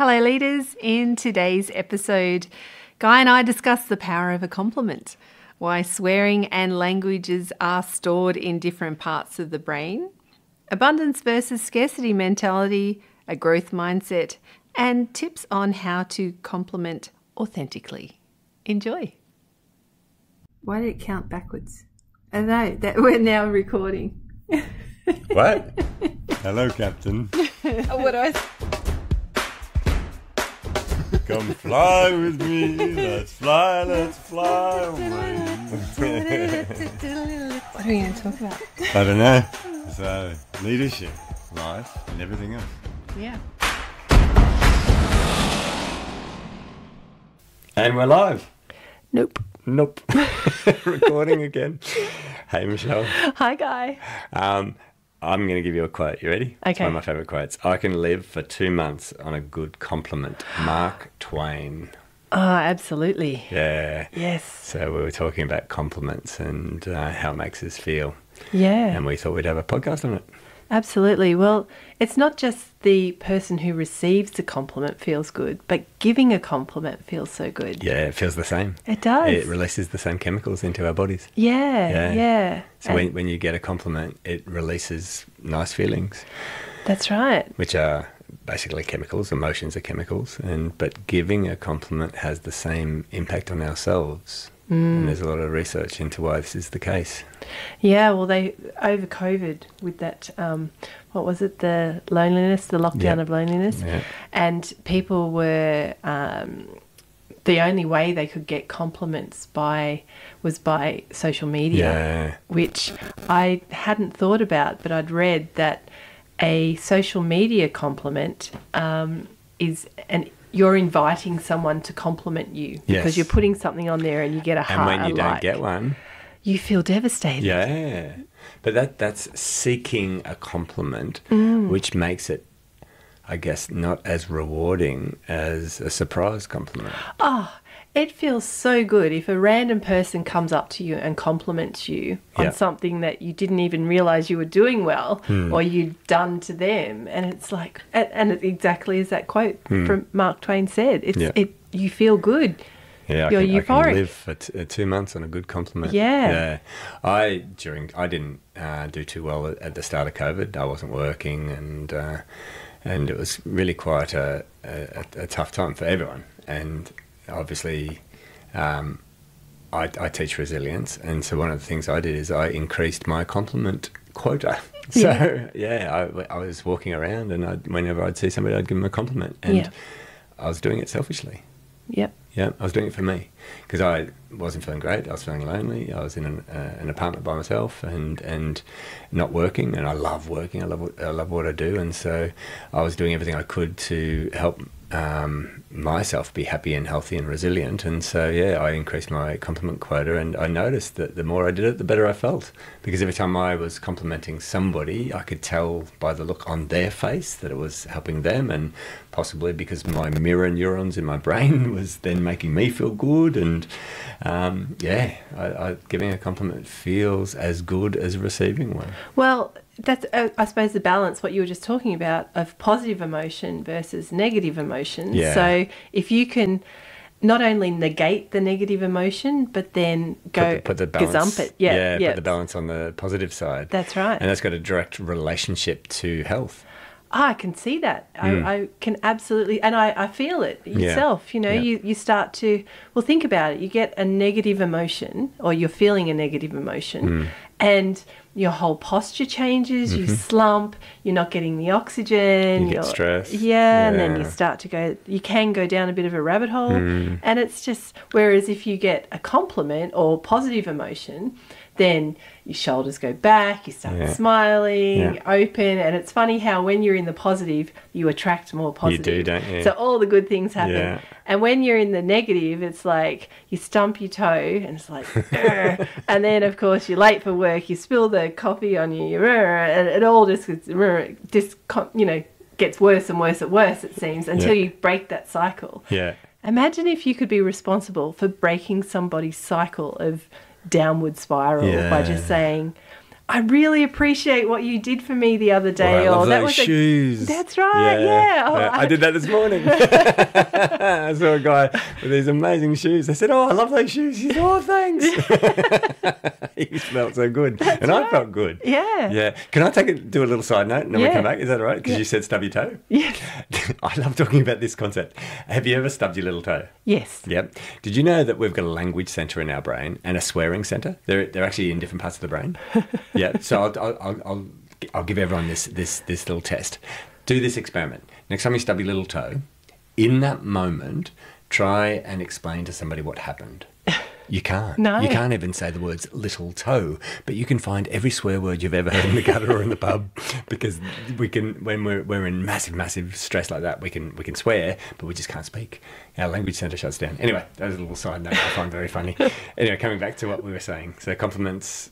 Hello leaders, in today's episode, Guy and I discuss the power of a compliment, why swearing and languages are stored in different parts of the brain, abundance versus scarcity mentality, a growth mindset, and tips on how to compliment authentically. Enjoy. Why did it count backwards? I don't know, that we're now recording. What? Hello, Captain. What do I... Come fly with me, let's fly away. What are we going to talk about? I don't know. So, leadership, life, and everything else. Yeah. And we're live. Nope. Recording again. Hey, Michelle. Hi, Guy. I'm going to give you a quote. You ready? Okay. It's one of my favourite quotes. I can live for 2 months on a good compliment. Mark Twain. Oh, absolutely. Yeah. Yes. So we were talking about compliments and how it makes us feel. Yeah. And we thought we'd have a podcast on it. Absolutely. Well, it's not just the person who receives the compliment feels good, but giving a compliment feels so good. Yeah, it feels the same. It does. It releases the same chemicals into our bodies. Yeah. So when you get a compliment, it releases nice feelings. That's right. Which are basically chemicals. Emotions are chemicals. But giving a compliment has the same impact on ourselves. And there's a lot of research into why this is the case. Yeah, well, they over COVID with that, what was it, the loneliness, the lockdown of loneliness, and people were, the only way they could get compliments was by social media, which I hadn't thought about, but I'd read that a social media compliment is you're inviting someone to compliment you because you're putting something on there and you get a heart. And when you don't get one, you feel devastated. Yeah. But that's seeking a compliment, which makes it, I guess, not as rewarding as a surprise compliment. Oh, it feels so good if a random person comes up to you and compliments you on something that you didn't even realize you were doing well or you'd done to them. And it's like, and it exactly as that quote from Mark Twain said, you feel good. Yeah, You're I euphoric. can live for 2 months on a good compliment. Yeah. I didn't do too well at the start of COVID. I wasn't working and it was really quite a tough time for everyone. And obviously, I teach resilience, and so one of the things I did is I increased my compliment quota. So I was walking around, and whenever I'd see somebody, I'd give them a compliment, and I was doing it selfishly. Yep. Yeah, I was doing it for me because I wasn't feeling great. I was feeling lonely. I was in an apartment by myself and not working. And I love working. I love what I do. And so I was doing everything I could to help myself be happy and healthy and resilient. And so I increased my compliment quota, and I noticed that the more I did it, the better I felt, because every time I was complimenting somebody, I could tell by the look on their face that it was helping them, and possibly because my mirror neurons in my brain was then making me feel good. And giving a compliment feels as good as receiving one. Well, that's, I suppose, the balance, what you were just talking about, of positive emotion versus negative emotion. Yeah. So if you can not only negate the negative emotion, but then put the balance, gazump it. Put the balance on the positive side. That's right. And that's got a direct relationship to health. I can see that. I can absolutely, and I feel it yourself. You start to, well, think about it. You get a negative emotion, or you're feeling a negative emotion, and your whole posture changes, you slump, you're not getting the oxygen. You get stressed. And then you can go down a bit of a rabbit hole. And it's just, whereas if you get a compliment or positive emotion, then your shoulders go back, you start smiling, open, and it's funny how when you're in the positive, you attract more positive. You do, don't you? So all the good things happen. Yeah. And when you're in the negative, it's like you stump your toe, and it's like, and then of course you're late for work, you spill the coffee on you, and it all just gets worse and worse and worse, it seems, until you break that cycle. Yeah. Imagine if you could be responsible for breaking somebody's cycle of downward spiral by just saying, I really appreciate what you did for me the other day. Well, I love that those was shoes. That's right, yeah. Oh, I did that this morning. I saw a guy with these amazing shoes. I said, oh, I love those shoes. He said, oh, thanks. He smelled so good. And I felt good. Yeah. Yeah. Can I do a little side note and then we come back? Is that all right? Because you said stub your toe. Yes. I love talking about this concept. Have you ever stubbed your little toe? Yes. Yep. Did you know that we've got a language centre in our brain and a swearing centre? They're actually in different parts of the brain. Yeah. So I'll give everyone this little test. Do this experiment. Next time you stub your little toe, in that moment, try and explain to somebody what happened. You can't. No. You can't even say the words little toe, but you can find every swear word you've ever heard in the gutter or in the pub, because we can, when we're in massive stress like that, we can swear, but we just can't speak. Our language centre shuts down. Anyway, that was a little side note I find very funny. Anyway, coming back to what we were saying. So compliments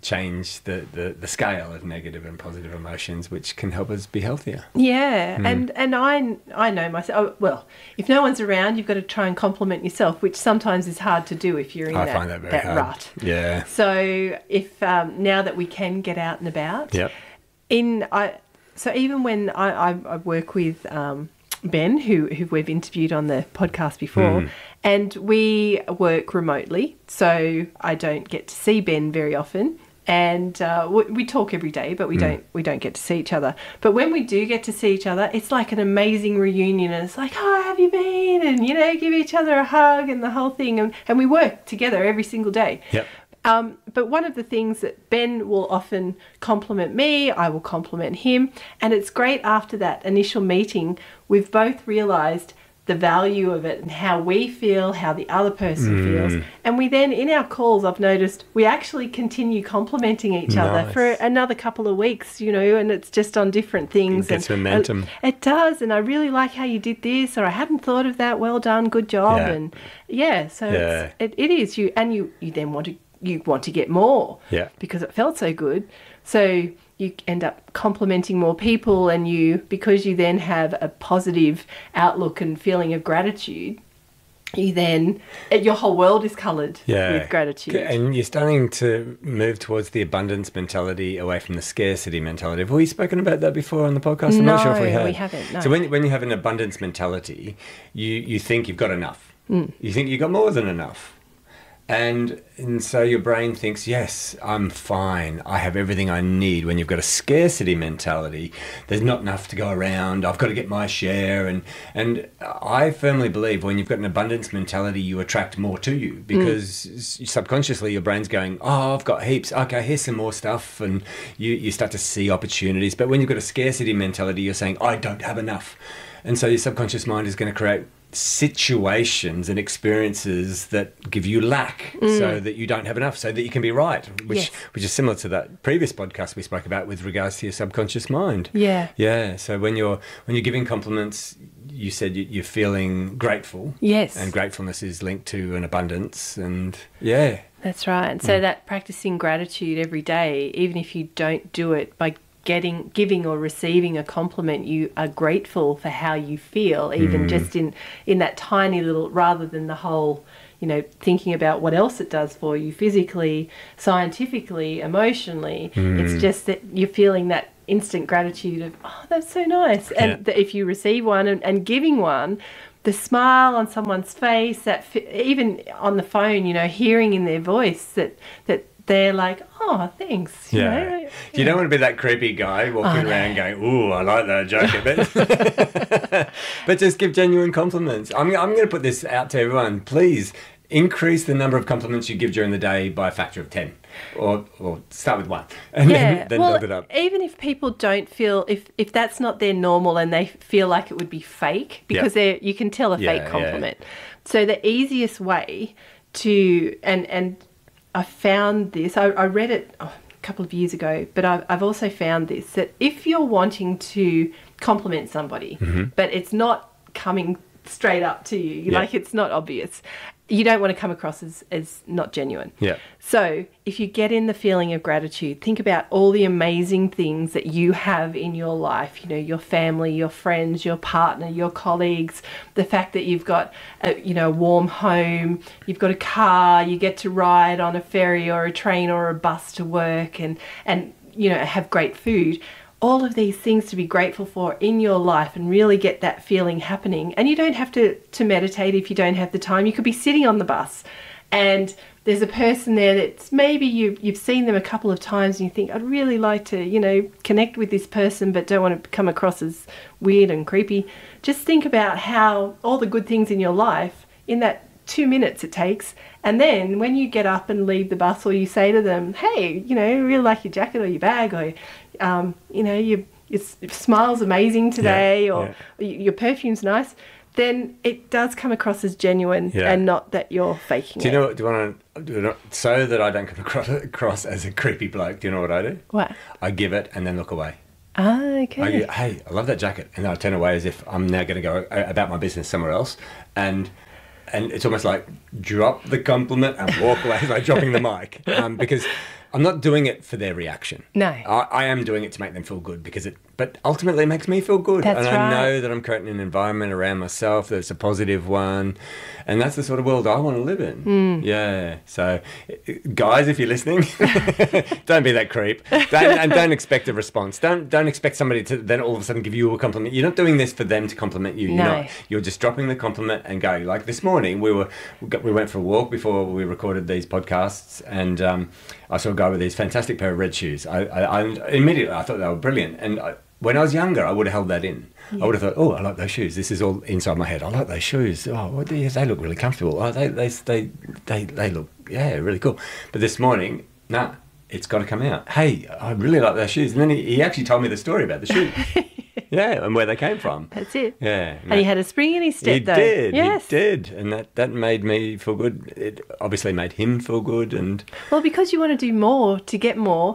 change the scale of negative and positive emotions, which can help us be healthier. Yeah, and I know myself. Well, if no one's around, you've got to try and compliment yourself, which sometimes is hard to do if you're in I find that very hard. rut. Yeah. So if now that we can get out and about, yep. So even when I work with Ben, who we've interviewed on the podcast before, and we work remotely, so I don't get to see Ben very often, and we talk every day, but we don't get to see each other. But when we do get to see each other, it's like an amazing reunion, and it's like, oh, how have you been? And give each other a hug and the whole thing, and we work together every single day. Yep. But one of the things that Ben will often compliment me, I will compliment him, and it's great after that initial meeting, we've both realised the value of it and how we feel, how the other person feels. And we then, in our calls, I've noticed, we actually continue complimenting each other for another couple of weeks, and it's just on different things. It gets momentum. It does, and I really like how you did this, or I hadn't thought of that, well done, good job. Yeah. And it is, you then want to get more, because it felt so good. So you end up complimenting more people, and because you then have a positive outlook and feeling of gratitude, your whole world is coloured with gratitude. And you're starting to move towards the abundance mentality away from the scarcity mentality. Have we spoken about that before on the podcast? I'm not sure if we have. We haven't. No. So when you have an abundance mentality, you think you've got enough. You think you've got more than enough. And so your brain thinks, yes, I'm fine. I have everything I need. When you've got a scarcity mentality, there's not enough to go around. I've got to get my share. And I firmly believe when you've got an abundance mentality, you attract more to you, because subconsciously your brain's going, oh, I've got heaps. Okay, here's some more stuff. And you start to see opportunities. But when you've got a scarcity mentality, you're saying, I don't have enough. And so your subconscious mind is going to create situations and experiences that give you lack, so that you don't have enough, so that you can be right, which is similar to that previous podcast we spoke about with regards to your subconscious mind. So when you're giving compliments, you said you're feeling grateful, and gratefulness is linked to an abundance, and that's right. And so that practicing gratitude every day, even if you don't do it by giving or receiving a compliment, you are grateful for how you feel, even just in that tiny little, rather than the whole, thinking about what else it does for you physically, scientifically, emotionally. It's just that you're feeling that instant gratitude of, oh, that's so nice. And that if you receive one and giving one, the smile on someone's face, even on the phone, hearing in their voice that they're like, oh, thanks. You don't want to be that creepy guy walking around going, ooh, I like that joke a bit. But just give genuine compliments. I'm going to put this out to everyone. Please increase the number of compliments you give during the day by a factor of 10. Or start with 1 and then build it up. Even if people don't feel, if that's not their normal and they feel like it would be fake, because you can tell a fake compliment. So the easiest way to, and I found this, I read it a couple of years ago, but I've also found this, that if you're wanting to compliment somebody, but it's not coming straight up to you, like it's not obvious, you don't want to come across as not genuine. Yeah. So if you get in the feeling of gratitude, think about all the amazing things that you have in your life, you know, your family, your friends, your partner, your colleagues, the fact that you've got a warm home, you've got a car, you get to ride on a ferry or a train or a bus to work and have great food. All of these things to be grateful for in your life and really get that feeling happening. And you don't have to meditate if you don't have the time. You could be sitting on the bus and there's a person there that's maybe you've seen them a couple of times and you think, I'd really like to, connect with this person but don't want to come across as weird and creepy. Just think about how all the good things in your life in that 2 minutes it takes. And then when you get up and leave the bus or you say to them, hey, I really like your jacket or your bag or, your smile's amazing today or your perfume's nice, then it does come across as genuine and not that you're faking it. So that I don't come across as a creepy bloke, do you know what I do? What? I give it and then look away. Ah, okay. Hey, I love that jacket. And then I turn away as if I'm now going to go about my business somewhere else. And it's almost like drop the compliment and walk away, like dropping the mic. Because I'm not doing it for their reaction. No. I am doing it to make them feel good but ultimately it makes me feel good. That's right. I know that I'm creating an environment around myself that's a positive one. And that's the sort of world I want to live in. Yeah. So, guys, if you're listening, don't be that creep. Don't expect a response. Don't expect somebody to then all of a sudden give you a compliment. You're not doing this for them to compliment you. No. You're just dropping the compliment and going. Like this morning, we went for a walk before we recorded these podcasts, and I saw a guy with these fantastic pair of red shoes. I immediately thought they were brilliant, and when I was younger, I would have held that in. Yeah. I would have thought, oh, I like those shoes. This is all inside my head. I like those shoes. Oh, they look really comfortable. Oh, they look, really cool. But this morning, it's got to come out. Hey, I really like those shoes. And then he actually told me the story about the shoes. Yeah, and where they came from. That's it. Yeah. And he had a spring in his step, though. He did. And that made me feel good. It obviously made him feel good. And well, because you want to do more to get more,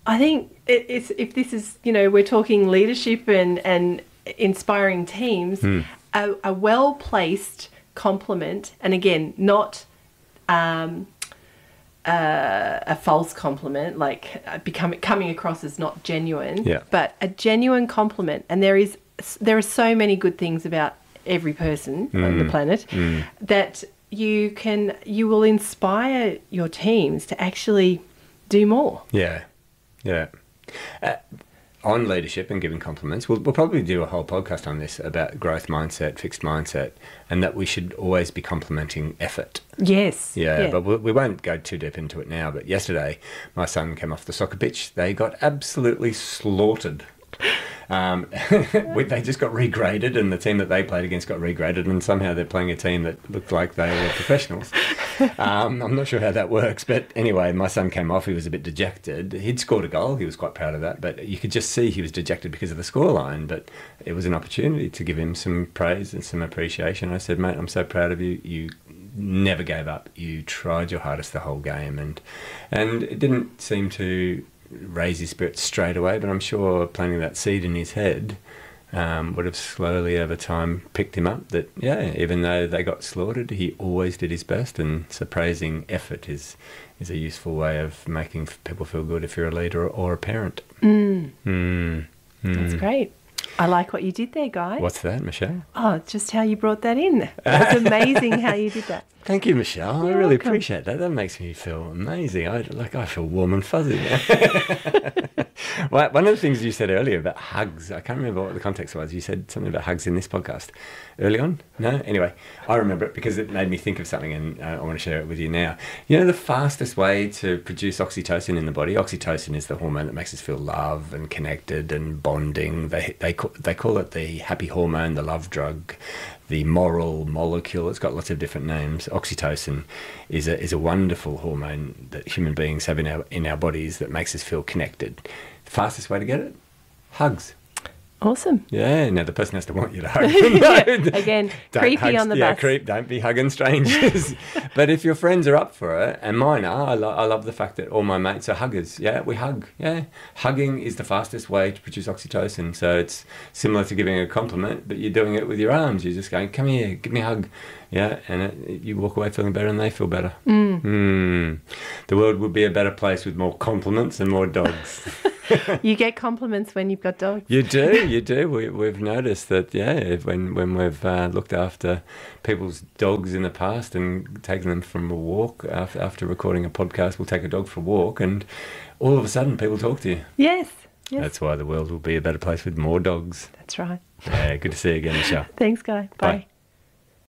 I think if this is, we're talking leadership and inspiring teams, a well-placed compliment, and again, not a false compliment, like coming across as not genuine, but a genuine compliment. And there are so many good things about every person on the planet that you will inspire your teams to actually do more. Yeah. On leadership and giving compliments, we'll probably do a whole podcast on this about growth mindset, fixed mindset, and that we should always be complimenting effort. Yes. Yeah. But we won't go too deep into it now. But yesterday, my son came off the soccer pitch. They got absolutely slaughtered. They just got regraded, and the team that they played against got regraded, and somehow they're playing a team that looked like they were professionals. I'm not sure how that works, but anyway, my son came off. He was a bit dejected. He'd scored a goal. He was quite proud of that, but you could just see he was dejected because of the scoreline. But it was an opportunity to give him some praise and some appreciation. I said, mate, I'm so proud of you. You never gave up. You tried your hardest the whole game, and it didn't seem to raise his spirits straight away, but I'm sure planting that seed in his head would have slowly over time picked him up that, even though they got slaughtered, he always did his best, and so praising effort is a useful way of making people feel good if you're a leader or a parent. That's great. I like what you did there, Guy. What's that, Michelle? Oh, just how you brought that in. That's amazing how you did that. Thank you, Michelle. You're I really welcome. appreciate that. That makes me feel amazing. I feel warm and fuzzy now. Well, one of the things you said earlier about hugs, I can't remember what the context was. You said something about hugs in this podcast early on. No? Anyway, I remember it because it made me think of something, and I want to share it with you now. You know the fastest way to produce oxytocin in the body? Oxytocin is the hormone that makes us feel love and connected and bonding. They call it the happy hormone, the love drug, the moral molecule. It's got lots of different names. Oxytocin is a wonderful hormone that human beings have in our bodies that makes us feel connected. The fastest way to get it? Hugs. Awesome. Yeah, now the person has to want you to hug. Again, creepy on the bus. Don't be hugging strangers. But if your friends are up for it, and mine are, I love the fact that all my mates are huggers. Yeah, we hug. Yeah, hugging is the fastest way to produce oxytocin. So it's similar to giving a compliment, but you're doing it with your arms. You're just going, come here, give me a hug. Yeah, and you walk away feeling better and they feel better. The world would be a better place with more compliments and more dogs. You get compliments when you've got dogs. You do. We've noticed that, when we've looked after people's dogs in the past and taken them from a walk, after recording a podcast, we'll take a dog for a walk and all of a sudden people talk to you. Yes. That's why the world will be a better place with more dogs. That's right. Yeah, good to see you again, Michelle. Thanks, Guy. Bye.